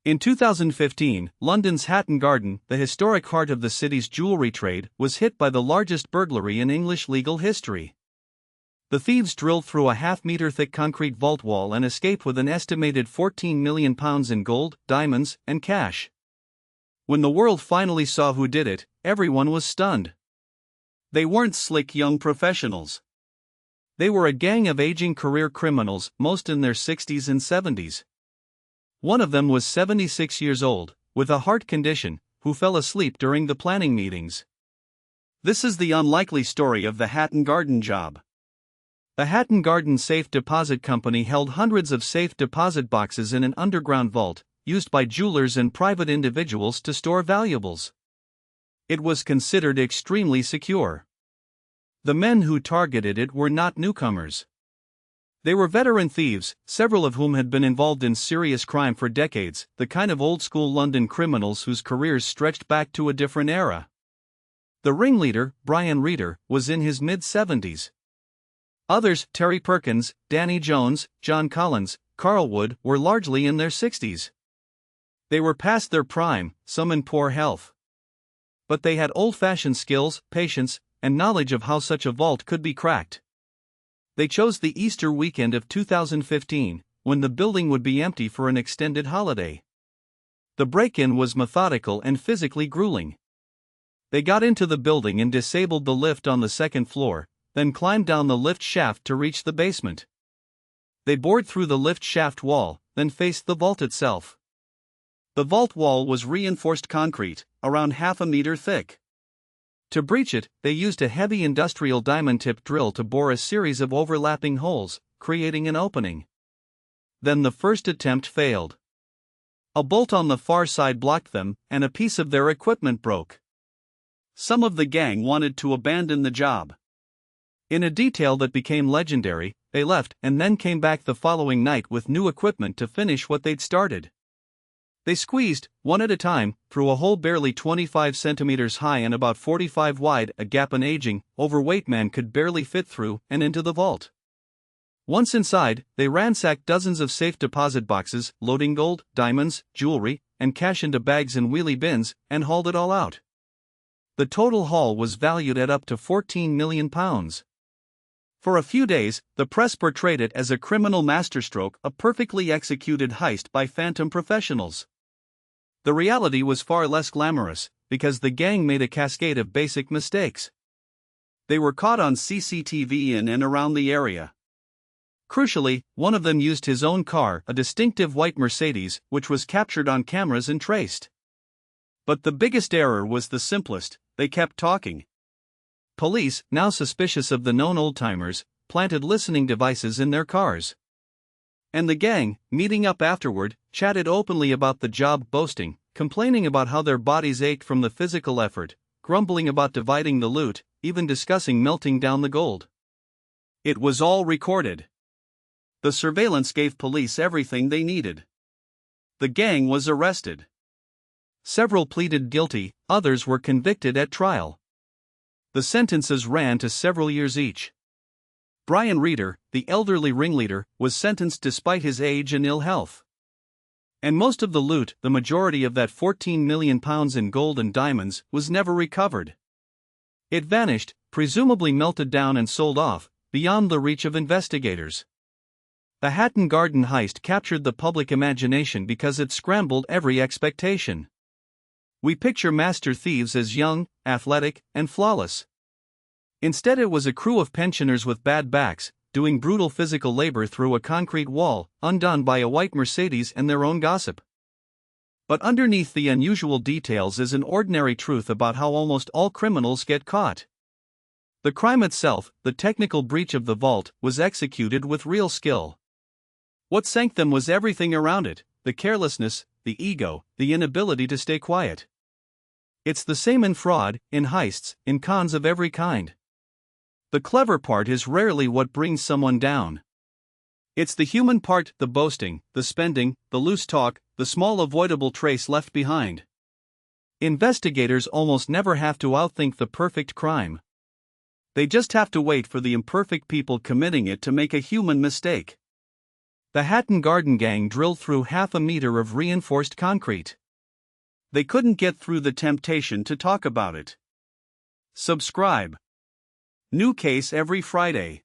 In 2015, London's Hatton Garden, the historic heart of the city's jewelry trade, was hit by the largest burglary in English legal history. The thieves drilled through a half-meter-thick concrete vault wall and escaped with an estimated £14 million in gold, diamonds, and cash. When the world finally saw who did it, everyone was stunned. They weren't slick young professionals. They were a gang of aging career criminals, most in their 60s and 70s. One of them was 76 years old, with a heart condition, who fell asleep during the planning meetings. This is the unlikely story of the Hatton Garden job. The Hatton Garden Safe Deposit Company held hundreds of safe deposit boxes in an underground vault, used by jewelers and private individuals to store valuables. It was considered extremely secure. The men who targeted it were not newcomers. They were veteran thieves, several of whom had been involved in serious crime for decades, the kind of old-school London criminals whose careers stretched back to a different era. The ringleader, Brian Reader, was in his mid-70s. Others, Terry Perkins, Danny Jones, John Collins, Carl Wood, were largely in their 60s. They were past their prime, some in poor health. But they had old-fashioned skills, patience, and knowledge of how such a vault could be cracked. They chose the Easter weekend of 2015, when the building would be empty for an extended holiday. The break-in was methodical and physically grueling. They got into the building and disabled the lift on the second floor, then climbed down the lift shaft to reach the basement. They bored through the lift shaft wall, then faced the vault itself. The vault wall was reinforced concrete, around half a meter thick. To breach it, they used a heavy industrial diamond-tip drill to bore a series of overlapping holes, creating an opening. Then the first attempt failed. A bolt on the far side blocked them, and a piece of their equipment broke. Some of the gang wanted to abandon the job. In a detail that became legendary, they left and then came back the following night with new equipment to finish what they'd started. They squeezed, one at a time, through a hole barely 25 centimeters high and about 45 wide, a gap an aging, overweight man could barely fit through, and into the vault. Once inside, they ransacked dozens of safe deposit boxes, loading gold, diamonds, jewelry, and cash into bags and wheelie bins, and hauled it all out. The total haul was valued at up to £14 million. For a few days, the press portrayed it as a criminal masterstroke, a perfectly executed heist by phantom professionals. The reality was far less glamorous, because the gang made a cascade of basic mistakes. They were caught on CCTV in and around the area. Crucially, one of them used his own car, a distinctive white Mercedes, which was captured on cameras and traced. But the biggest error was the simplest: they kept talking. Police, now suspicious of the known old-timers, planted listening devices in their cars. And the gang, meeting up afterward, chatted openly about the job, boasting, complaining about how their bodies ached from the physical effort, grumbling about dividing the loot, even discussing melting down the gold. It was all recorded. The surveillance gave police everything they needed. The gang was arrested. Several pleaded guilty, others were convicted at trial. The sentences ran to several years each. Brian Reader, the elderly ringleader, was sentenced despite his age and ill health. And most of the loot, the majority of that £14 million in gold and diamonds, was never recovered. It vanished, presumably melted down and sold off, beyond the reach of investigators. The Hatton Garden heist captured the public imagination because it scrambled every expectation. We picture master thieves as young, athletic, and flawless. Instead, it was a crew of pensioners with bad backs, doing brutal physical labor through a concrete wall, undone by a white Mercedes and their own gossip. But underneath the unusual details is an ordinary truth about how almost all criminals get caught. The crime itself, the technical breach of the vault, was executed with real skill. What sank them was everything around it: the carelessness, the ego, the inability to stay quiet. It's the same in fraud, in heists, in cons of every kind. The clever part is rarely what brings someone down. It's the human part, the boasting, the spending, the loose talk, the small avoidable trace left behind. Investigators almost never have to outthink the perfect crime. They just have to wait for the imperfect people committing it to make a human mistake. The Hatton Garden gang drilled through half a meter of reinforced concrete. They couldn't get through the temptation to talk about it. Subscribe. New case every Friday.